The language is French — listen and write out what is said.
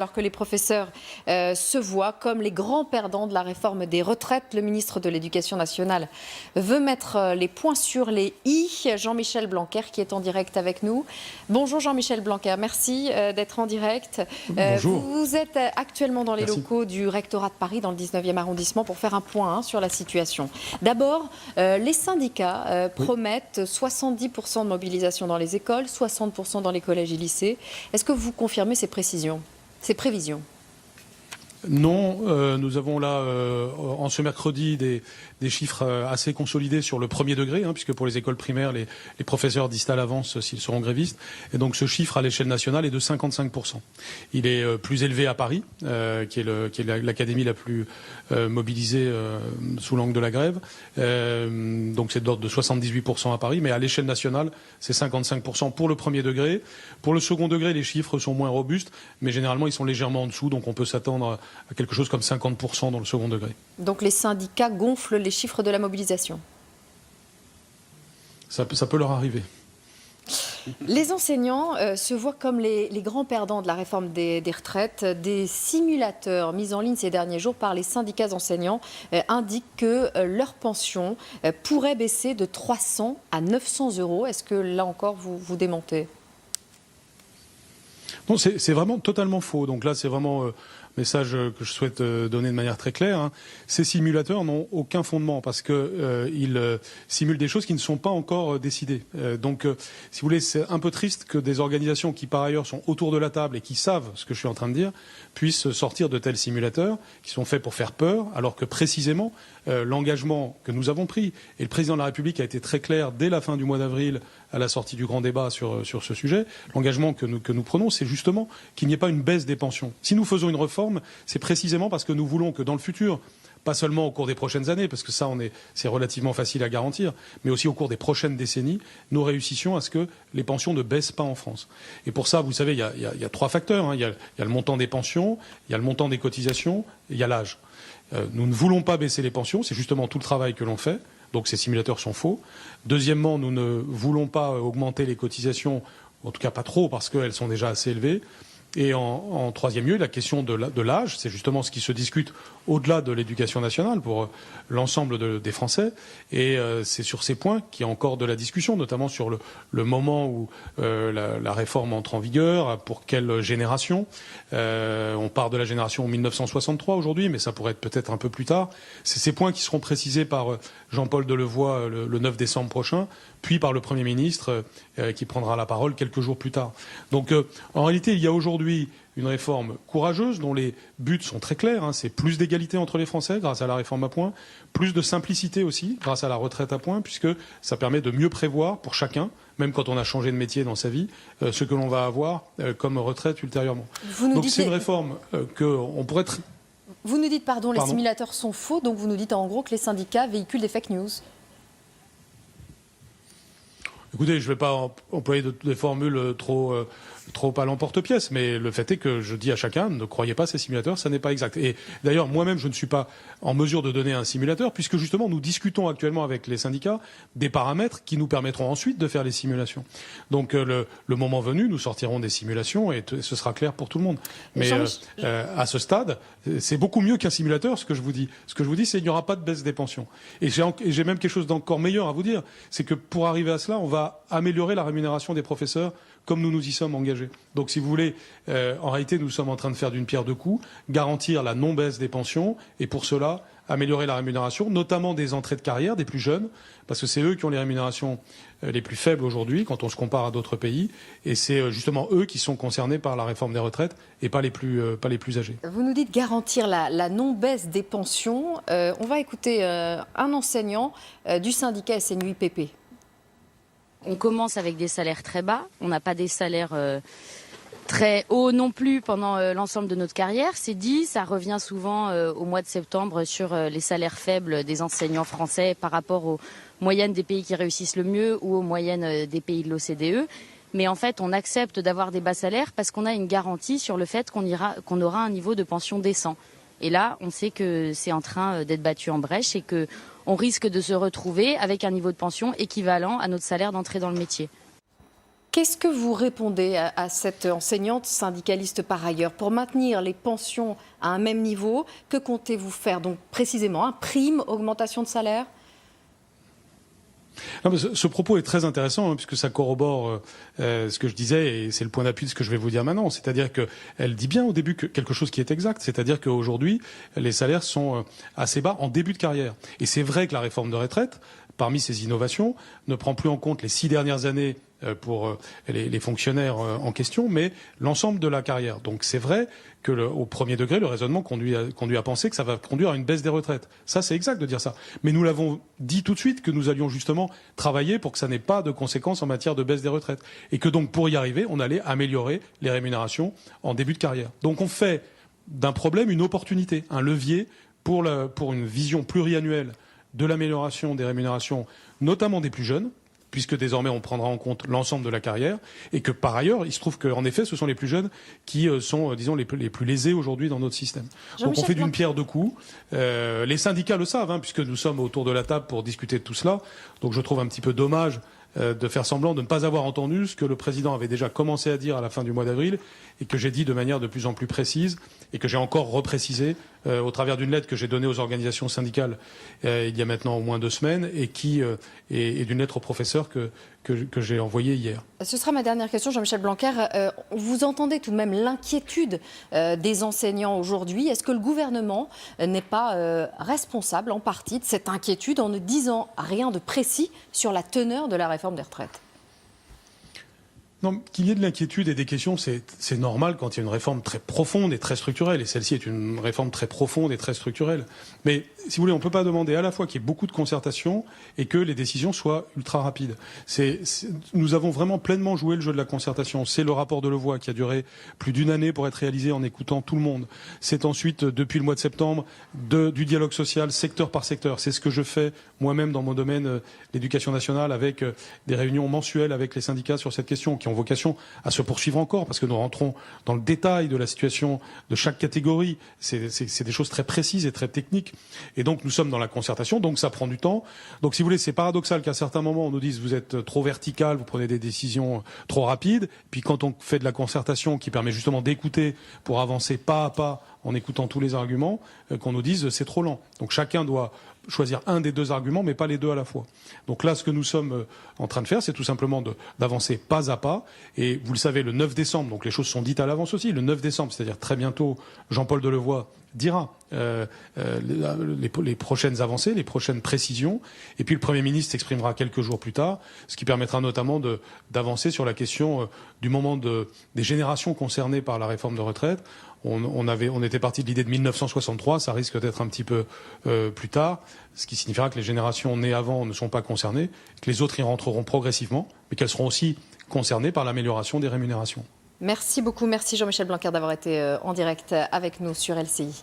Alors que les professeurs se voient comme les grands perdants de la réforme des retraites, le ministre de l'Éducation nationale veut mettre les points sur les i. Jean-Michel Blanquer qui est en direct avec nous. Bonjour Jean-Michel Blanquer, merci d'être en direct. Bonjour. Vous êtes actuellement dans les locaux du rectorat de Paris, dans le 19e arrondissement, pour faire un point sur la situation. D'abord, les syndicats promettent 70% de mobilisation dans les écoles, 60% dans les collèges et lycées. Est-ce que vous confirmez ces précisions ? Ces prévisions? Non, nous avons là, en ce mercredi, des chiffres assez consolidés sur le premier degré, puisque pour les écoles primaires, les professeurs disent à l'avance s'ils seront grévistes. Et donc ce chiffre à l'échelle nationale est de 55%. Il est plus élevé à Paris, qui est l'académie la plus mobilisée sous l'angle de la grève. Donc c'est d'ordre de 78% à Paris, mais à l'échelle nationale, c'est 55% pour le premier degré. Pour le second degré, les chiffres sont moins robustes, mais généralement ils sont légèrement en dessous, donc on peut s'attendre à quelque chose comme 50% dans le second degré. Donc les syndicats gonflent les chiffres de la mobilisation? Ça peut leur arriver. Les enseignants se voient comme les grands perdants de la réforme des retraites. Des simulateurs mis en ligne ces derniers jours par les syndicats enseignants indiquent que leur pension pourrait baisser de 300 à 900 euros. Est-ce que là encore vous démentez? Non, c'est vraiment totalement faux. Donc là, c'est vraiment message que je souhaite donner de manière très claire. Ces simulateurs n'ont aucun fondement parce qu'ils simulent des choses qui ne sont pas encore décidées. Donc, si vous voulez, c'est un peu triste que des organisations qui, par ailleurs, sont autour de la table et qui savent ce que je suis en train de dire, puissent sortir de tels simulateurs qui sont faits pour faire peur, alors que précisément, l'engagement que nous avons pris, et le président de la République a été très clair dès la fin du mois d'avril, à la sortie du grand débat sur ce sujet, l'engagement que nous prenons, c'est justement qu'il n'y ait pas une baisse des pensions. Si nous faisons une réforme, c'est précisément parce que nous voulons que dans le futur, pas seulement au cours des prochaines années, parce que ça, c'est relativement facile à garantir, mais aussi au cours des prochaines décennies, nous réussissions à ce que les pensions ne baissent pas en France. Et pour ça, vous savez, il y a trois facteurs. Il y a le montant des pensions, il y a le montant des cotisations, et il y a l'âge. Nous ne voulons pas baisser les pensions, c'est justement tout le travail que l'on fait. Donc ces simulateurs sont faux. Deuxièmement, nous ne voulons pas augmenter les cotisations, en tout cas pas trop, parce qu'elles sont déjà assez élevées. Et en troisième lieu, la question de l'âge, c'est justement ce qui se discute au-delà de l'éducation nationale pour l'ensemble des Français. Et c'est sur ces points qu'il y a encore de la discussion, notamment sur le moment où la réforme entre en vigueur, pour quelle génération. On part de la génération 1963 aujourd'hui, mais ça pourrait être peut-être un peu plus tard. C'est ces points qui seront précisés par Jean-Paul Delevoye le 9 décembre prochain, puis par le Premier ministre qui prendra la parole quelques jours plus tard. Donc en réalité, il y a aujourd'hui une réforme courageuse dont les buts sont très clairs. C'est plus d'égalité entre les Français grâce à la réforme à points, plus de simplicité aussi grâce à la retraite à points, puisque ça permet de mieux prévoir pour chacun, même quand on a changé de métier dans sa vie, ce que l'on va avoir comme retraite ultérieurement. Donc c'est une réforme qu'on pourrait... Vous nous dites, pardon, les simulateurs sont faux, donc vous nous dites en gros que les syndicats véhiculent des fake news. Écoutez, je ne vais pas employer des formules trop à l'emporte-pièce, mais le fait est que je dis à chacun, ne croyez pas ces simulateurs, ça n'est pas exact. Et d'ailleurs, moi-même, je ne suis pas en mesure de donner un simulateur, puisque justement, nous discutons actuellement avec les syndicats des paramètres qui nous permettront ensuite de faire les simulations. Donc, le moment venu, nous sortirons des simulations et ce sera clair pour tout le monde. Mais à ce stade, c'est beaucoup mieux qu'un simulateur, ce que je vous dis. Ce que je vous dis, c'est qu'il n'y aura pas de baisse des pensions. Et j'ai même quelque chose d'encore meilleur à vous dire, c'est que pour arriver à cela, on va améliorer la rémunération des professeurs comme nous nous y sommes engagés. Donc si vous voulez, en réalité, nous sommes en train de faire d'une pierre deux coups, garantir la non-baisse des pensions et pour cela, améliorer la rémunération, notamment des entrées de carrière des plus jeunes, parce que c'est eux qui ont les rémunérations les plus faibles aujourd'hui quand on se compare à d'autres pays, et c'est justement eux qui sont concernés par la réforme des retraites et pas les plus âgés. Vous nous dites garantir la non-baisse des pensions. On va écouter un enseignant du syndicat SNUIPP. On commence avec des salaires très bas, on n'a pas des salaires très hauts non plus pendant l'ensemble de notre carrière. C'est dit, ça revient souvent au mois de septembre sur les salaires faibles des enseignants français par rapport aux moyennes des pays qui réussissent le mieux ou aux moyennes des pays de l'OCDE. Mais en fait, on accepte d'avoir des bas salaires parce qu'on a une garantie sur le fait qu'on aura un niveau de pension décent. Et là, on sait que c'est en train d'être battu en brèche et qu'on risque de se retrouver avec un niveau de pension équivalent à notre salaire d'entrée dans le métier. Qu'est-ce que vous répondez à cette enseignante syndicaliste par ailleurs? Pour maintenir les pensions à un même niveau, que comptez-vous faire? Donc précisément, prime, augmentation de salaire? Non, mais ce propos est très intéressant puisque ça corrobore ce que je disais et c'est le point d'appui de ce que je vais vous dire maintenant. C'est-à-dire qu'elle dit bien au début quelque chose qui est exact. C'est-à-dire qu'aujourd'hui, les salaires sont assez bas en début de carrière. Et c'est vrai que la réforme de retraite, parmi ces innovations, ne prend plus en compte les 6 dernières années pour les fonctionnaires en question, mais l'ensemble de la carrière. Donc c'est vrai que au premier degré, le raisonnement conduit à penser que ça va conduire à une baisse des retraites. Ça, c'est exact de dire ça. Mais nous l'avons dit tout de suite que nous allions justement travailler pour que ça n'ait pas de conséquences en matière de baisse des retraites. Et que donc, pour y arriver, on allait améliorer les rémunérations en début de carrière. Donc on fait d'un problème une opportunité, un levier pour une vision pluriannuelle de l'amélioration des rémunérations, notamment des plus jeunes, puisque désormais on prendra en compte l'ensemble de la carrière, et que par ailleurs, il se trouve qu'en effet, ce sont les plus jeunes qui sont, disons, les plus lésés aujourd'hui dans notre système. Donc on fait d'une pierre deux coups. Les syndicats le savent, puisque nous sommes autour de la table pour discuter de tout cela. Donc je trouve un petit peu dommage de faire semblant de ne pas avoir entendu ce que le président avait déjà commencé à dire à la fin du mois d'avril et que j'ai dit de manière de plus en plus précise et que j'ai encore reprécisé au travers d'une lettre que j'ai donnée aux organisations syndicales il y a maintenant au moins 2 semaines et qui est d'une lettre aux professeurs que j'ai envoyée hier. Ce sera ma dernière question, Jean-Michel Blanquer. Vous entendez tout de même l'inquiétude des enseignants aujourd'hui. Est-ce que le gouvernement n'est pas responsable en partie de cette inquiétude en ne disant rien de précis sur la teneur de la réforme des retraites? Non, qu'il y ait de l'inquiétude et des questions, c'est normal quand il y a une réforme très profonde et très structurelle. Et celle-ci est une réforme très profonde et très structurelle. Mais si vous voulez, on ne peut pas demander à la fois qu'il y ait beaucoup de concertation et que les décisions soient ultra rapides. Nous avons vraiment pleinement joué le jeu de la concertation. C'est le rapport de Levoy qui a duré plus d'1 année pour être réalisé en écoutant tout le monde. C'est ensuite, depuis le mois de septembre, du dialogue social secteur par secteur. C'est ce que je fais moi-même dans mon domaine, l'éducation nationale, avec des réunions mensuelles avec les syndicats sur cette question qui ont vocation à se poursuivre encore parce que nous rentrons dans le détail de la situation de chaque catégorie. C'est des choses très précises et très techniques. Et donc nous sommes dans la concertation, donc ça prend du temps. Donc si vous voulez, c'est paradoxal qu'à certains moments on nous dise vous êtes trop vertical, vous prenez des décisions trop rapides. Puis quand on fait de la concertation qui permet justement d'écouter pour avancer pas à pas en écoutant tous les arguments, qu'on nous dise c'est trop lent. Donc chacun doit choisir un des 2 arguments, mais pas les 2 à la fois. Donc là, ce que nous sommes en train de faire, c'est tout simplement d'avancer pas à pas. Et vous le savez, le 9 décembre, donc les choses sont dites à l'avance aussi, le 9 décembre, c'est-à-dire très bientôt, Jean-Paul Delevoye dira les prochaines avancées, les prochaines précisions. Et puis le Premier ministre s'exprimera quelques jours plus tard, ce qui permettra notamment d'avancer sur la question du moment des générations concernées par la réforme de retraite. On était parti de l'idée de 1963, ça risque d'être un petit peu plus tard, ce qui signifiera que les générations nées avant ne sont pas concernées, que les autres y rentreront progressivement, mais qu'elles seront aussi concernées par l'amélioration des rémunérations. Merci beaucoup, merci Jean-Michel Blanquer d'avoir été en direct avec nous sur LCI.